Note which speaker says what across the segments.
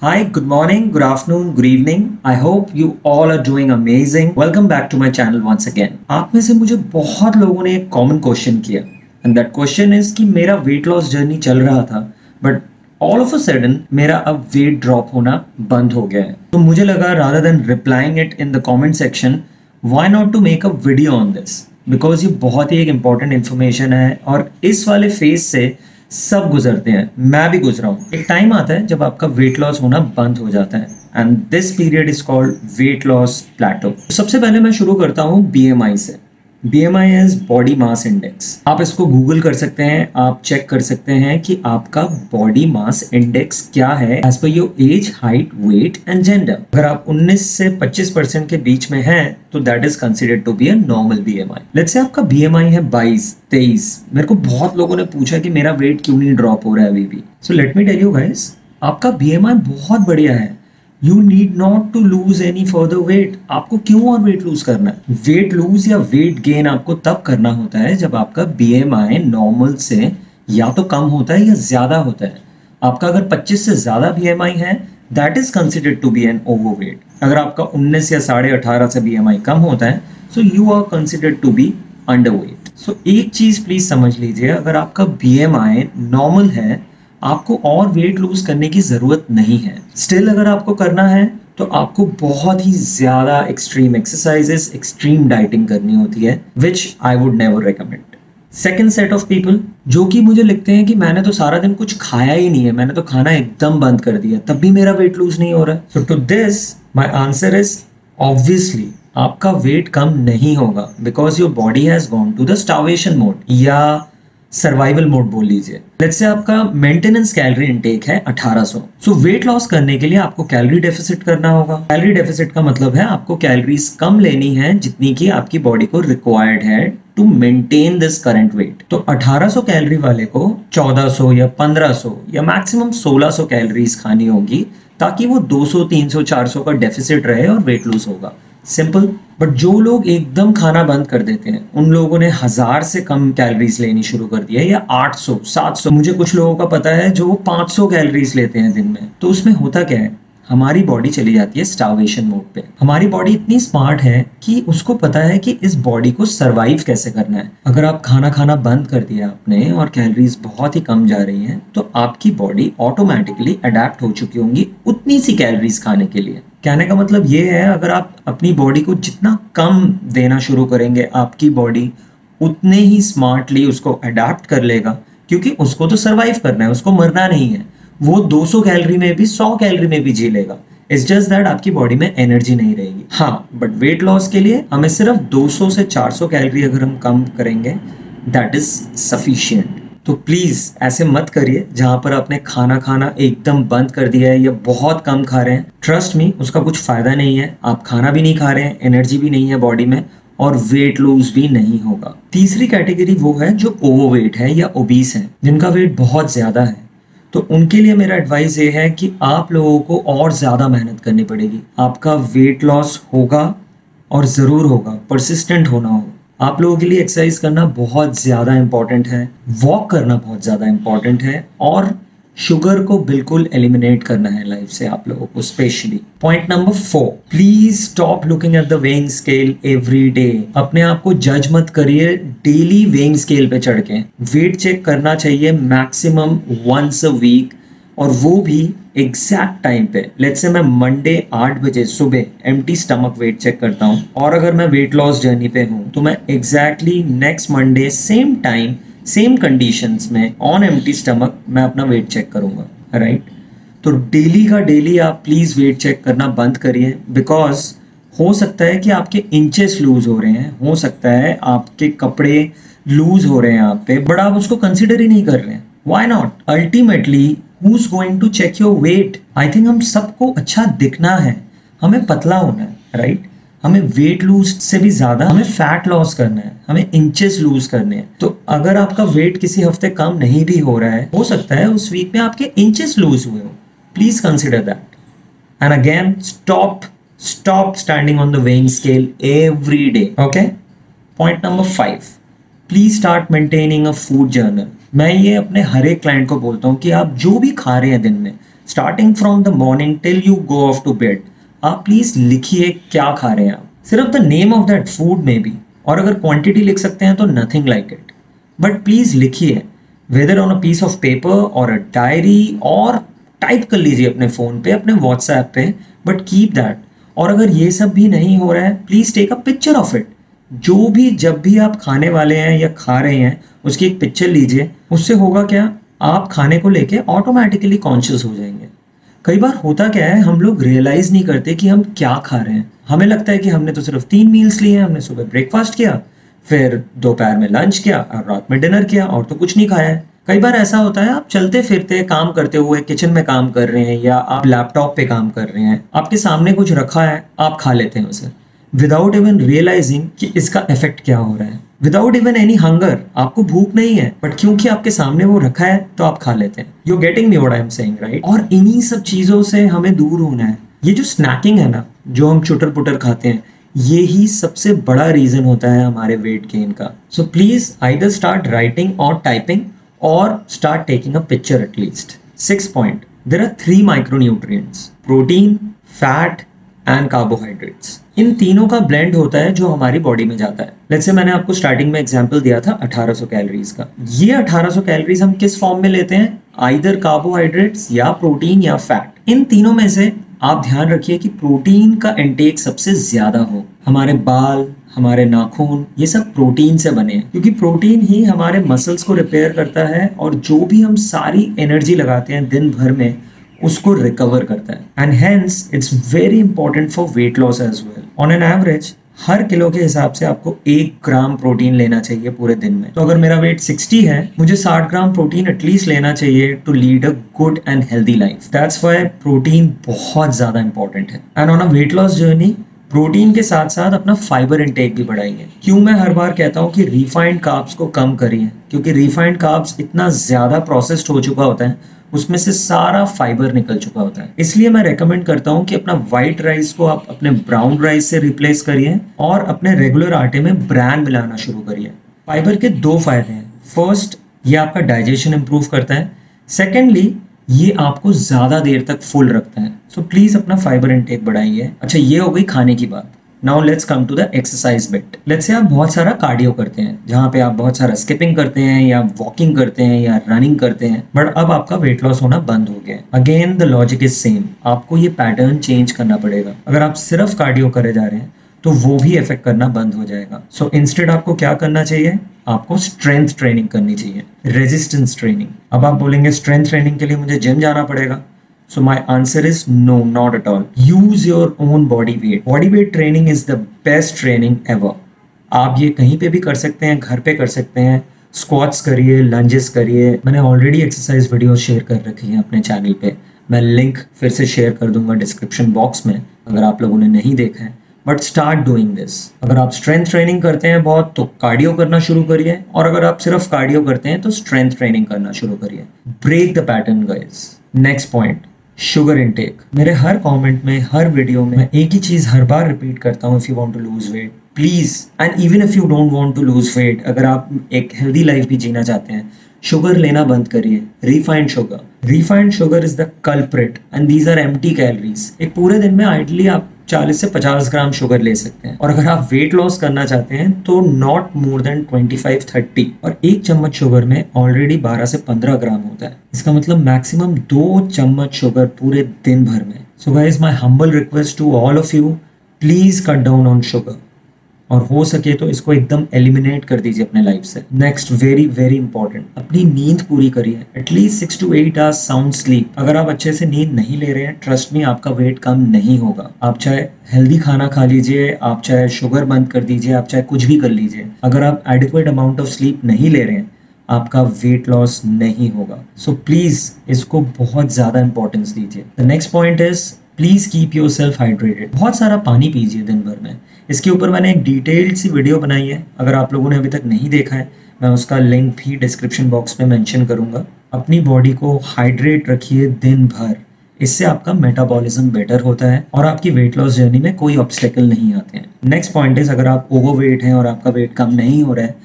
Speaker 1: Hi, good morning, good afternoon, good evening. I hope you all are doing amazing. Welcome back to my channel once again. आप में से मुझे बहुत लोगों ने एक कॉमन क्वेश्चन किया and that question is कि मेरा वेट लॉस जर्नी चल रहा था but all of a sudden मेरा अब वेट ड्रॉप होना बंद हो गया है. तो मुझे लगा rather than replying it in the comment section, why not to make a video on this? Because ये बहुत ही एक important information है और इस वाले फेज से सब गुजरते हैं, मैं भी गुजरा हूँ. एक टाइम आता है जब आपका वेट लॉस होना बंद हो जाता है and this period is called weight loss plateau. सबसे पहले मैं शुरू करता हूँ BMI से. BMI is body mass index. आप इसको गूगल कर सकते हैं, आप चेक कर सकते हैं कि आपका बॉडी मास इंडेक्स क्या है age per your age, height, weight and gender. अगर आप 19 से 25% के बीच में हैं तो that is considered to be a normal BMI. Let's say आपका BMI है 22, 23. मेरे को बहुत लोगों ने पूछा कि मेरा वेट क्यों नहीं ड्रॉप हो रहा है अभी भी. So let me tell you guys, आपका BMI बहुत बढ़िया है. You need not to lose any further weight. आपको क्यों और वेट लूज करना है? वेट लूज या वेट गेन आपको तब करना होता है जब आपका BMI नॉर्मल से या तो कम होता है या ज्यादा होता है. आपका अगर 25 से ज्यादा BMI है that is considered to be an overweight. अगर आपका 19 या 18.5 से BMI कम होता है so you are considered to be underweight. So एक चीज प्लीज समझ लीजिए, अगर आपका BMI नॉर्मल है आपको और वेट लूज करने की जरूरत नहीं है. स्टिल अगर आपको करना है तो आपको बहुत ही ज्यादा एक्सट्रीम एक्सरसाइजेस, एक्सट्रीम डाइटिंग करनी होती है which I would never recommend. Second set of people जो कि मुझे लिखते हैं कि मैंने तो सारा दिन कुछ खाया ही नहीं है, मैंने तो खाना एकदम बंद कर दिया तब भी मेरा वेट लूज नहीं हो रहा. So to this my answer is obviously आपका वेट कम नहीं होगा because your body has gone to the starvation mode या सर्वाइवल मोड बोल लीजिए. लेट्स से आपका मेंटेनेंस कैलोरी इनटेक है 1800. सो वेट लॉस करने के लिए आपको कैलोरी डेफिसिट करना होगा. कैलोरी डेफिसिट का मतलब है आपको कैलोरीज कम लेनी है जितनी की आपकी बॉडी को रिक्वायर्ड है to maintain this current weight. तो 1800 कैलोरी वाले को 1400 या 1500 या मैक्सिमम 1600 कैलोरीज खानी होगी ताकि वो 200, 300, 400 का डेफिसिट रहे और वेट लूज होगा. सिंपल. बट जो लोग एकदम खाना बंद कर देते हैं उन लोगों ने 1000 से कम कैलोरीज लेनी शुरू कर दी है या 800, 700. मुझे कुछ लोगों का पता है जो 500 कैलोरीज लेते हैं दिन में. तो उसमें होता क्या है, हमारी बॉडी चली जाती है स्टार्वेशन मोड पे. हमारी बॉडी इतनी स्मार्ट है कि उसको पता है कि इस बॉडी को सरवाइव कैसे करना है. अगर आप खाना बंद कर दिया आपने और कैलोरीज बहुत ही कम जा रही हैं तो आपकी बॉडी ऑटोमेटिकली अडेप्ट हो चुकी होंगी उतनी सी कैलोरीज खाने के लिए. कहने का मतलब ये है, अगर आप अपनी बॉडी को जितना कम देना शुरू करेंगे आपकी बॉडी उतने ही स्मार्टली उसको अडेप्ट कर लेगा क्योंकि उसको तो सरवाइव करना है, उसको मरना नहीं है. वो 200 कैलोरी में भी 100 कैलोरी में भी जी लेगा. इट्स जस्ट दैट आपकी बॉडी में एनर्जी नहीं रहेगी. हाँ, बट वेट लॉस के लिए हमें सिर्फ 200 से 400 कैलोरी अगर हम कम करेंगे दैट इज सफिशिएंट. तो प्लीज ऐसे मत करिए जहां पर आपने खाना एकदम बंद कर दिया है या बहुत कम खा रहे हैं. ट्रस्ट मी, उसका कुछ फायदा नहीं है. आप खाना भी नहीं खा रहे हैं, एनर्जी भी नहीं है बॉडी में और वेट लूज भी नहीं होगा. तीसरी कैटेगरी वो है जो ओवरवेट है या ओबीस है, जिनका वेट बहुत ज्यादा है. तो उनके लिए मेरा एडवाइस ये है कि आप लोगों को और ज्यादा मेहनत करनी पड़ेगी. आपका वेट लॉस होगा और जरूर होगा, परसिस्टेंट होना होगा. आप लोगों के लिए एक्सरसाइज करना बहुत ज्यादा इंपॉर्टेंट है, वॉक करना बहुत ज्यादा इंपॉर्टेंट है और शुगर को बिल्कुल एलिमिनेट करना है लाइफ से आप लोगों को specially. Point number 4, please stop looking at the weighing scale every day. अपने आप को जज मत करिए डेली वेइंग स्केल पे चढ़ के. वेट चेक करना चाहिए मैक्सिमम वंस अ वीक और वो भी एग्जैक्ट टाइम पे. लेट्स से मैं मंडे 8 बजे सुबह एम्प्टी स्टमक वेट चेक करता हूँ और अगर मैं वेट लॉस जर्नी पे हूँ तो मैं exactly next Monday same time same conditions में ऑन एम्प्टी स्टमक मैं अपना वेट चेक करूंगा. राइट. तो डेली का डेली आप प्लीज वेट चेक करना बंद करिए बिकॉज हो सकता है कि आपके इंचेस लूज हो रहे हैं, हो सकता है आपके कपड़े लूज हो रहे हैं आप पे, बट आप उसको कंसिडर ही नहीं कर रहे हैं. Why not? Ultimately who is going to check your weight? I think हम सबको अच्छा दिखना है, हमें पतला होना है. राइट. हमें वेट लूज से भी ज्यादा हमें फैट लॉस करना है, हमें इंचेस लूज करने हैं. तो अगर आपका वेट किसी हफ्ते कम नहीं भी हो रहा है, हो सकता है उस वीक में आपके इंचेस लूज हुए हो. Please consider that. And again stop standing on the weighing scale every day. Okay. Point number 5, please start maintaining a food journal. मैं ये अपने हर एक क्लाइंट को बोलता हूँ कि आप जो भी खा रहे हैं दिन में starting from the morning till you go off to bed, आप प्लीज लिखिए क्या खा रहे हैं आप, सिर्फ the name of that food में भी, और अगर क्वांटिटी लिख सकते हैं तो nothing like it, but please लिखिए, whether on a piece of paper और अ डायरी, और टाइप कर लीजिए अपने फ़ोन पे, अपने व्हाट्सएप पे, बट कीप दैट। और अगर ये सब भी नहीं हो रहा है, please take a picture of it. जो भी जब भी आप खाने वाले हैं या खा रहे हैं उसकी एक पिक्चर लीजिए। उससे होगा क्या, आप खाने को लेके ऑटोमेटिकली कॉन्शियस हो जाएंगे। कई बार होता क्या है, हम लोग रियलाइज़ नहीं करते कि हम क्या खा रहे हैं। हमें लगता है कि हमने तो सिर्फ 3 मील्स लिए हैं, हमने सुबह ब्रेकफास्ट किया, फिर दोपहर में लंच किया और रात में डिनर किया, और तो कुछ नहीं खाया है। कई बार ऐसा होता है, आप चलते फिरते काम करते हुए किचन में काम कर रहे हैं या आप लैपटॉप पे काम कर रहे हैं, आपके सामने कुछ रखा है, आप खा लेते हैं उसे विदाउट इवन रियलाइजिंग कि इसका इफेक्ट क्या हो रहा है, विदाउट इवन एनी हंगर। आपको भूख नहीं है, बट क्योंकि आपके सामने वो रखा है तो आप खा लेते हैं। You getting me what I am saying, right? और इन्हीं सब चीजों से हमें दूर होना है। ये जो स्नैकिंग है ना, जो हम चुटर पुटर खाते हैं, ये ही सबसे बड़ा रीजन होता है हमारे वेट गेन का। So please either start writing और typing, or start taking a picture at least. 6th point, there are 3 micronutrients: protein, fat and carbohydrates. इन तीनों का ब्लेंड होता है जो हमारी बॉडी में जाता है। लेट्स से मैंने आपको स्टार्टिंग में एग्जांपल दिया था 1800 कैलोरीज का। ये 1800 कैलोरीज हम किस फॉर्म में लेते हैं? आइदर कार्बोहाइड्रेट्स या प्रोटीन या फैट। इन तीनों में से आप ध्यान रखिए कि प्रोटीन का इंटेक सबसे ज्यादा हो। हमारे बाल, हमारे नाखून, ये सब प्रोटीन से बने हैं, क्योंकि प्रोटीन ही हमारे मसल्स को रिपेयर करता है और जो भी हम सारी एनर्जी लगाते हैं दिन भर में उसको रिकवर करता है। And hence it's very important for weight loss as well. On an average हर किलो के हिसाब से आपको 1 ग्राम प्रोटीन लेना चाहिए पूरे दिन में। तो अगर मेरा वेट 60 है, मुझे 60 ग्राम प्रोटीन एटलीस्ट लेना चाहिए to lead a good and healthy life. That's why protein बहुत ज्यादा इंपॉर्टेंट है। And on a weight loss journey, protein के साथ साथ अपना फाइबर इंटेक भी बढ़ाइए। क्यों मैं हर बार कहता हूँ कि रिफाइंड कार्ब्स को कम करिए, क्योंकि रिफाइंड कार्ब्स इतना ज्यादा प्रोसेस्ड हो चुका होता है, उसमें से सारा फाइबर निकल चुका होता है। इसलिए मैं रेकमेंड करता हूँ कि अपना व्हाइट राइस को आप अपने ब्राउन राइस से रिप्लेस करिए और अपने रेगुलर आटे में ब्रैन मिलाना शुरू करिए। फाइबर के 2 फायदे हैं। फर्स्ट, ये आपका डाइजेशन इंप्रूव करता है। सेकेंडली, ये आपको ज्यादा देर तक फुल रखता है। सो प्लीज अपना फाइबर इंटेक बढ़ाइए। अच्छा, ये हो गई खाने की बात। Now let's come to the exercise bit. Let's say आप बहुत सारा कार्डियो करते हैं, जहाँ पे आप बहुत सारा स्किपिंग करते हैं या वॉकिंग करते हैं या रनिंग करते हैं, बट अब आपका वेट लॉस होना बंद हो गया। Again the logic is same, आपको ये पैटर्न चेंज करना पड़ेगा। अगर आप सिर्फ कार्डियो करे जा रहे हैं तो वो भी इफेक्ट करना बंद हो जाएगा। सो इंस्टेड आपको क्या करना चाहिए? आपको स्ट्रेंथ ट्रेनिंग करनी चाहिए, रेजिस्टेंस ट्रेनिंग। अब आप बोलेंगे स्ट्रेंथ ट्रेनिंग के लिए मुझे जिम जाना पड़ेगा। So my answer is no, not at all. Use your own body weight. Body weight training is the best training ever. आप ये कहीं पे भी कर सकते हैं, घर पे कर सकते हैं। स्क्वाट्स करिए, लंजेस करिए। मैंने ऑलरेडी एक्सरसाइज वीडियो शेयर कर रखी है अपने चैनल पे। मैं लिंक फिर से शेयर कर दूंगा डिस्क्रिप्शन बॉक्स में अगर आप लोगों ने नहीं देखा है। But start doing this. अगर आप स्ट्रेंथ ट्रेनिंग करते हैं बहुत, तो कार्डियो करना शुरू करिए, और अगर आप सिर्फ कार्डियो करते हैं तो स्ट्रेंथ ट्रेनिंग करना शुरू करिए। Break the pattern guys. Next point, sugar intake. मेरे हर कमेंट में, हर वीडियो में मैं एक ही चीज हर बार रिपीट करता हूँ, if you want to lose weight please, and even if you don't want to lose weight, अगर आप एक हेल्दी लाइफ भी जीना चाहते हैं, शुगर लेना बंद करिए। Refined sugar is the culprit and these are empty calories. एक पूरे दिन में आइडली आप 40 से 50 ग्राम शुगर ले सकते हैं, और अगर आप वेट लॉस करना चाहते हैं तो नॉट मोर देन 25-30, और 1 चम्मच शुगर में ऑलरेडी 12 से 15 ग्राम होता है। इसका मतलब मैक्सिमम 2 चम्मच शुगर पूरे दिन भर में। So guys, my humble request to all of you, please cut down on sugar, और हो सके तो इसको एकदम एलिमिनेट कर दीजिए अपने लाइफ से। नेक्स्ट, वेरी वेरी इंपॉर्टेंट, अपनी नींद पूरी करिए। At least 6 to 8 hours sound sleep. अगर आप अच्छे से नींद नहीं ले रहे हैं, ट्रस्ट मी, आपका वेट कम नहीं होगा। आप चाहे हेल्दी खाना खा लीजिए, आप चाहे शुगर बंद कर दीजिए, आप चाहे कुछ भी कर लीजिए, अगर आप एडिक्वेट अमाउंट ऑफ स्लीप नहीं ले रहे हैं, आपका वेट लॉस नहीं होगा। सो प्लीज इसको बहुत ज्यादा इंपॉर्टेंस दीजिए। The next point is, please keep your self hydrated. बहुत सारा पानी पीजिए दिन भर में। इसके ऊपर मैंने एक डिटेल्ड सी वीडियो बनाई है, अगर आप लोगों ने अभी तक नहीं देखा है, मैं उसका लिंक भी डिस्क्रिप्शन बॉक्स में मेंशन करूंगा। अपनी बॉडी को हाइड्रेट रखिए दिन भर, इससे आपका मेटाबॉलिज्म बेटर होता है और आपकी वेट लॉस जर्नी में कोई ऑब्स्टेकल नहीं आते हैं। नेक्स्ट पॉइंट इज, अगर आप ओवरवेट हैं और आपका वेट कम नहीं हो रहा है,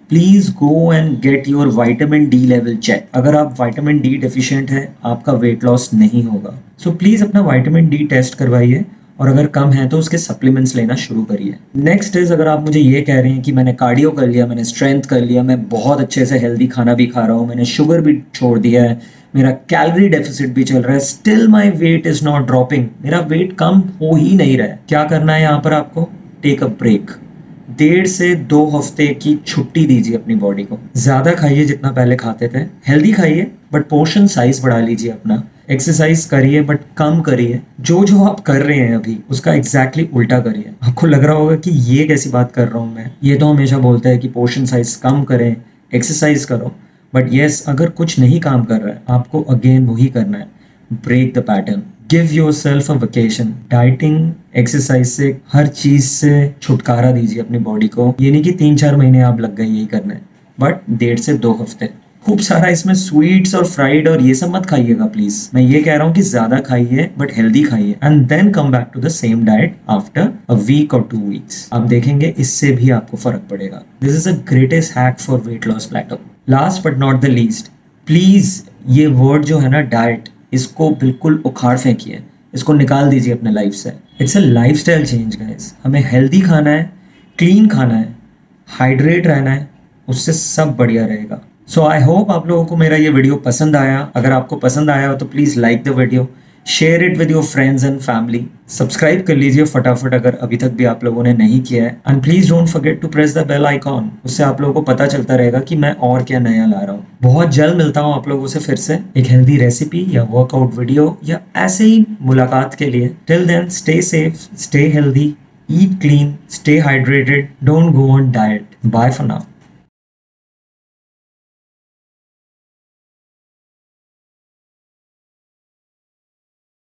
Speaker 1: please go and get your vitamin D level check. अगर आप विटामिन डी डेफिशिएंट है आपका वेट लॉस नहीं होगा। सो प्लीज अपना विटामिन डी टेस्ट करवाइए और अगर कम है तो उसके सप्लीमेंट्स लेना शुरू करिए। नेक्स्ट इज, अगर आप मुझे ये कह रहे हैं कि मैंने कार्डियो कर लिया, मैंने स्ट्रेंथ कर लिया, मैं बहुत अच्छे से हेल्दी खाना भी खा रहा हूँ, मैंने शुगर भी छोड़ दिया है, मेरा कैलोरी डेफिसिट भी चल रहा है, still my weight is not dropping, मेरा वेट कम हो ही नहीं रहा है, क्या करना है यहाँ पर आपको? Take a break. 1.5 से 2 हफ्ते की छुट्टी दीजिए अपनी बॉडी को। ज्यादा खाइए जितना पहले खाते थे, हेल्दी खाइए बट पोर्शन साइज बढ़ा लीजिए अपना। एक्सरसाइज करिए बट कम करिए। जो जो आप कर रहे हैं अभी उसका एग्जैक्टली उल्टा करिए। आपको लग रहा होगा कि ये कैसी बात कर रहा हूँ मैं, ये तो हमेशा बोलते हैं कि पोर्शन साइज कम करें, एक्सरसाइज करो, बट यस अगर कुछ नहीं काम कर रहा है आपको अगेन वही करना है, break the pattern, give your self a vacation. Dieting, exercise से, हर चीज से छुटकारा दीजिए अपनी बॉडी को। ये नहीं कि 3-4 महीने आप लग गए यही करना है, बट 1.5 से 2 हफ्ते। खूब सारा इसमें स्वीट्स और फ्राइड और ये सब मत खाइएगा प्लीज। मैं ये कह रहा हूँ कि ज्यादा खाइए बट हेल्दी खाइए and then come back to the same diet after a week और 2 वीक्स। आप देखेंगे इससे भी आपको फर्क पड़ेगा। This is a greatest hack for weight loss plateau. Last but not the least, please ये वर्ड जो है ना डाइट, इसको बिल्कुल उखाड़ फेंकिए, इसको निकाल दीजिए अपने लाइफ से। It's a lifestyle change guys. हमें हेल्दी खाना है, क्लीन खाना है, हाइड्रेट रहना है, उससे सब बढ़िया रहेगा। सो आई होप आप लोगों को मेरा ये वीडियो पसंद आया। अगर आपको पसंद आया हो तो please like the video, share it with your friends and family, subscribe कर लीजिए फटाफट अगर अभी तक भी आप लोगों ने नहीं किया है, and please don't forget to press the bell icon. उससे आप लोगों को पता चलता रहेगा कि मैं और क्या नया ला रहा हूँ। बहुत जल्द मिलता हूँ आप लोगों से फिर से एक हेल्दी रेसिपी या वर्कआउट वीडियो या ऐसे ही मुलाकात के लिए। Till then stay safe, stay healthy, eat clean, stay hydrated, don't go on diet. Bye for now.